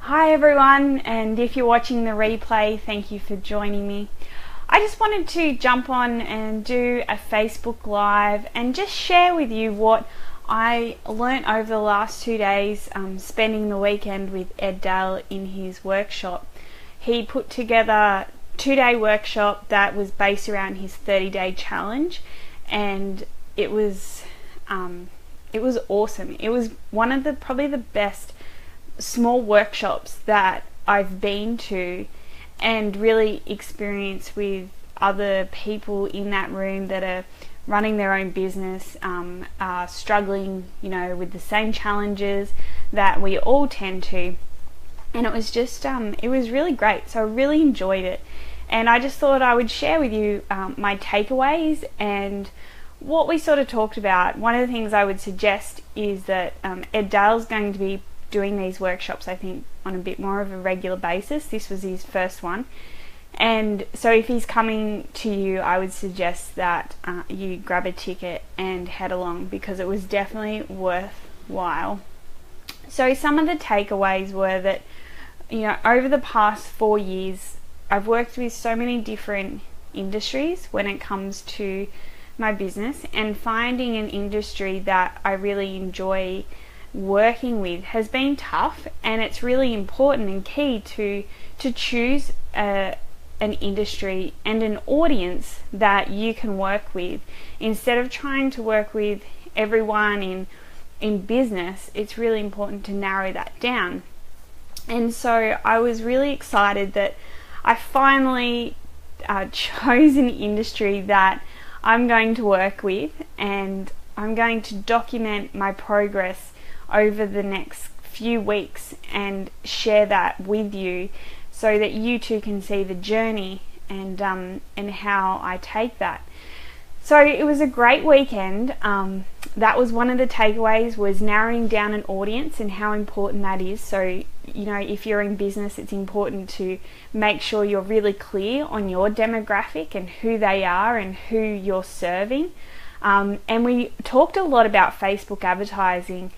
Hi everyone, and if you're watching the replay, thank you for joining me. I just wanted to jump on and do a Facebook Live and just share with you what I learnt over the last 2 days spending the weekend with Ed Dale in his workshop. He put together a 2-day workshop that was based around his 30-day challenge, and it was awesome. It was one of probably the best small workshops that I've been to and really experienced with other people in that room that are running their own business, are struggling, with the same challenges that we all tend to. And it was just, it was really great. So I really enjoyed it. And I just thought I would share with you my takeaways and what we sort of talked about. One of the things I would suggest is that Ed Dale's going to be doing these workshops, I think, on a bit more of a regular basis. This was his first one, and so if he's coming to you, I would suggest that you grab a ticket and head along, because it was definitely worthwhile. So some of the takeaways were that over the past 4 years I've worked with so many different industries when it comes to my business, and finding an industry that I really enjoy working with has been tough. And it's really important and key to choose an industry and an audience that you can work with, instead of trying to work with everyone in business. It's really important to narrow that down. And so I was really excited that I finally chose an industry that I'm going to work with, and I'm going to document my progress over the next few weeks and share that with you, so that you too can see the journey and how I take that. So it was a great weekend. That was one of the takeaways, was narrowing down an audience and how important that is. So if you're in business, it's important to make sure you're really clear on your demographic and who they are and who you're serving. And we talked a lot about Facebook advertising,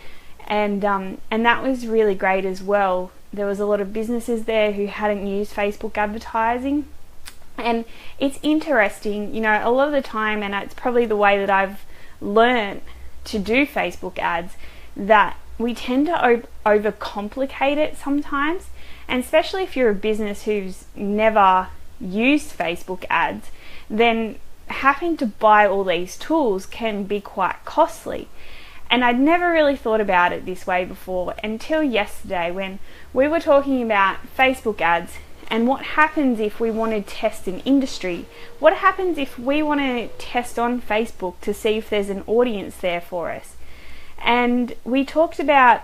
and that was really great as well. There was a lot of businesses there who hadn't used Facebook advertising, and it's interesting, a lot of the time, and it's probably the way that I've learned to do Facebook ads, that we tend to overcomplicate it sometimes. And especially if you're a business who's never used Facebook ads, then having to buy all these tools can be quite costly. And I'd never really thought about it this way before until yesterday, when we were talking about Facebook ads and what happens if we want to test an industry. What happens if we want to test on Facebook to see if there's an audience there for us? And we talked about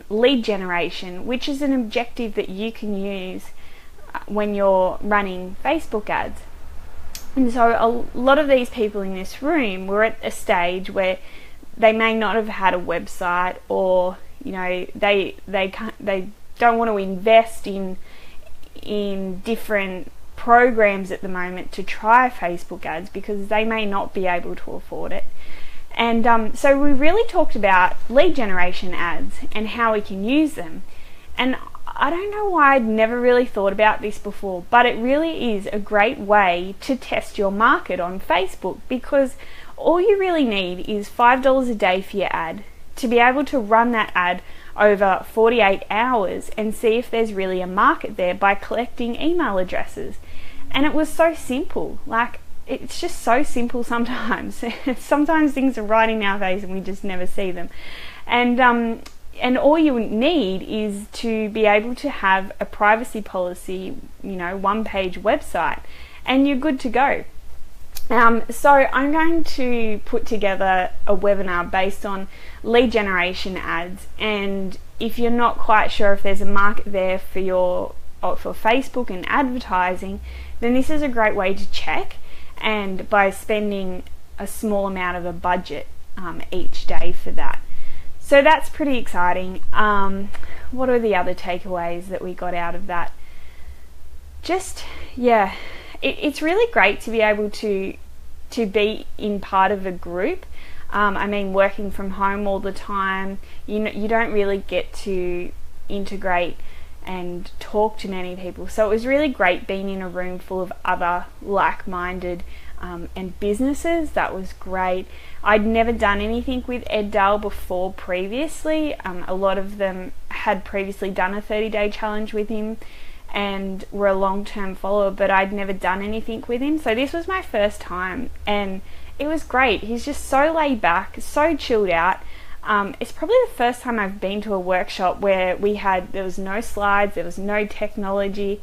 lead generation, which is an objective that you can use when you're running Facebook ads. And so a lot of these people in this room were at a stage where they may not have had a website, or they don't want to invest in different programs at the moment to try Facebook ads, because they may not be able to afford it. And so we really talked about lead generation ads and how we can use them. And I don't know why I'd never really thought about this before, but it really is a great way to test your market on Facebook, because all you really need is $5 a day for your ad to be able to run that ad over 48 hours and see if there's really a market there by collecting email addresses. And it was so simple. It's just so simple sometimes. Sometimes things are right in our face and we just never see them. And all you need is to be able to have a privacy policy, one-page website, and you're good to go. So I'm going to put together a webinar based on lead generation ads, and if you're not quite sure if there's a market there for Facebook and advertising, then this is a great way to check, and by spending a small amount of a budget each day for that. So that's pretty exciting. What are the other takeaways that we got out of that? It's really great to be able to be in part of a group. Working from home all the time, you don't really get to integrate and talk to many people. So it was really great being in a room full of other like-minded and businesses. That was great. I'd never done anything with Ed Dale before previously. A lot of them had previously done a 30-day challenge with him and were a long-term follower, but I'd never done anything with him. So this was my first time, and it was great. He's just so laid back, so chilled out. It's probably the first time I've been to a workshop where there was no slides, there was no technology.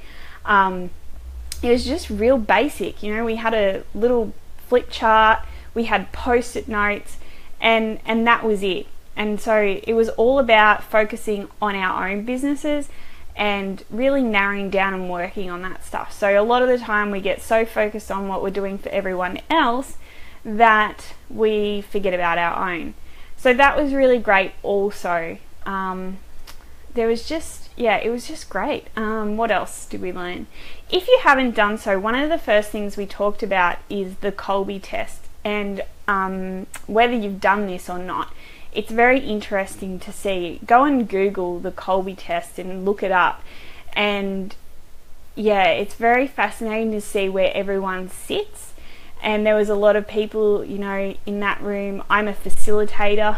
It was just real basic. You know, we had a little flip chart, we had post-it notes, and that was it. And so it was all about focusing on our own businesses and really narrowing down and working on that stuff. So a lot of the time we get so focused on what we're doing for everyone else that we forget about our own. So that was really great also. It was just great. What else did we learn? If you haven't done so, one of the first things we talked about is the Kolbe test, and whether you've done this or not, it's very interesting to see. Go and Google the Kolbe test and look it up, and yeah, it's very fascinating to see where everyone sits. And there was a lot of people, you know, in that room. I'm a facilitator,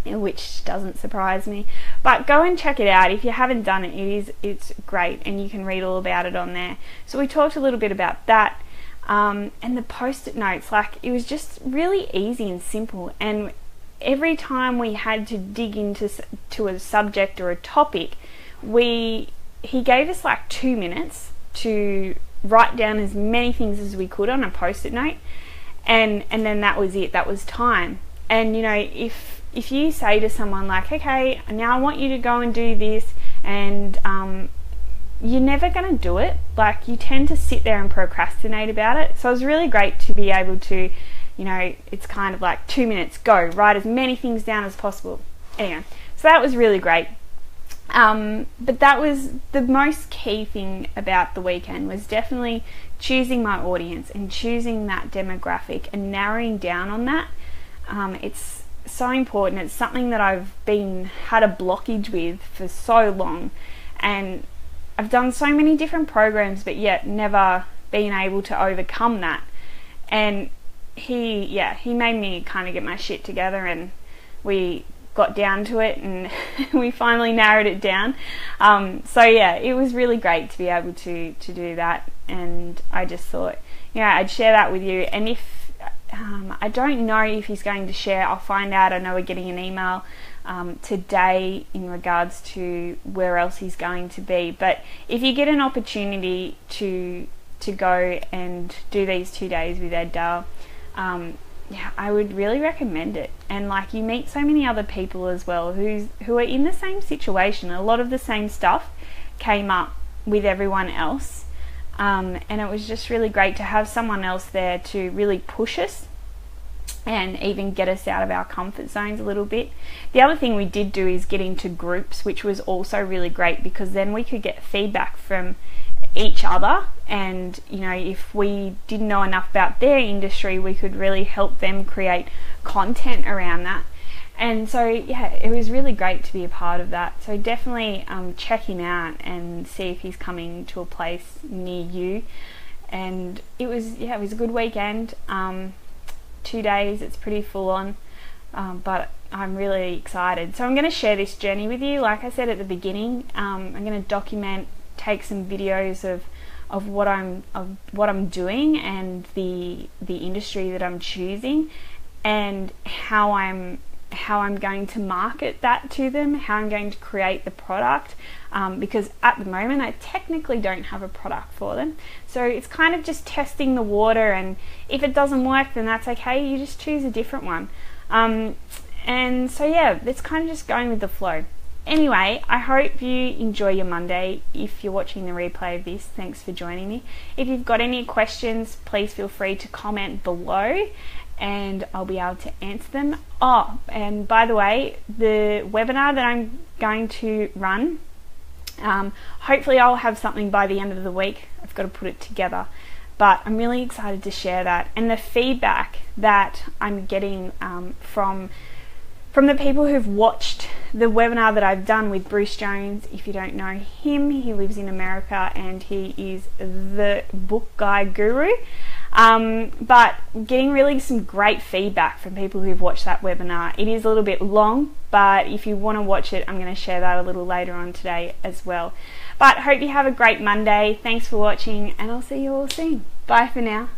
which doesn't surprise me, but go and check it out if you haven't done it. It's great, and you can read all about it on there. So we talked a little bit about that, and the post-it notes. Like, it was just really easy and simple, and every time we had to dig into a subject or a topic, he gave us like 2 minutes to write down as many things as we could on a post-it note, and then that was it. That was time. And you know, if you say to someone like, okay, now I want you to go and do this, and you're never going to do it. Like, you tend to sit there and procrastinate about it. So it was really great to be able to, you know, it's kind of like 2 minutes, go, write as many things down as possible. Anyway, so that was really great. But that was the most key thing about the weekend, was definitely choosing my audience and choosing that demographic and narrowing down on that. It's so important. It's something that I've had a blockage with for so long, and I've done so many different programs, but yet never been able to overcome that. And he made me kind of get my shit together, and we got down to it, and we finally narrowed it down. So yeah, it was really great to be able to do that, and I just thought, you know, I'd share that with you. And if I don't know if he's going to share, I'll find out. I know we're getting an email today in regards to where else he's going to be, but if you get an opportunity to go and do these 2 days with Ed Dale, yeah, I would really recommend it. And like, you meet so many other people as well who are in the same situation. A lot of the same stuff came up with everyone else, and it was just really great to have someone else there to really push us and even get us out of our comfort zones a little bit. The other thing we did do is get into groups, which was also really great, because then we could get feedback from each other, and you know, if we didn't know enough about their industry, we could really help them create content around that. And so yeah, it was really great to be a part of that. So definitely check him out and see if he's coming to a place near you. And it was a good weekend. 2 days, it's pretty full on, but I'm really excited. So I'm going to share this journey with you. Like I said at the beginning, I'm going to document, take some videos of what I'm doing and the industry that I'm choosing, and how I'm going to market that to them, how I'm going to create the product, because at the moment I technically don't have a product for them. So it's kind of just testing the water, and if it doesn't work, then that's okay. You just choose a different one. And so yeah, it's kind of just going with the flow. Anyway, I hope you enjoy your Monday. If you're watching the replay of this, thanks for joining me. If you've got any questions, please feel free to comment below, and I'll be able to answer them. Oh, and by the way, the webinar that I'm going to run, hopefully I'll have something by the end of the week. I've got to put it together, but I'm really excited to share that. And the feedback that I'm getting from from the people who've watched the webinar that I've done with Bruce Jones. If you don't know him, he lives in America and he is the book guy guru. But getting really some great feedback from people who've watched that webinar. It is a little bit long, but if you want to watch it, I'm going to share that a little later on today as well. But hope you have a great Monday. Thanks for watching, and I'll see you all soon. Bye for now.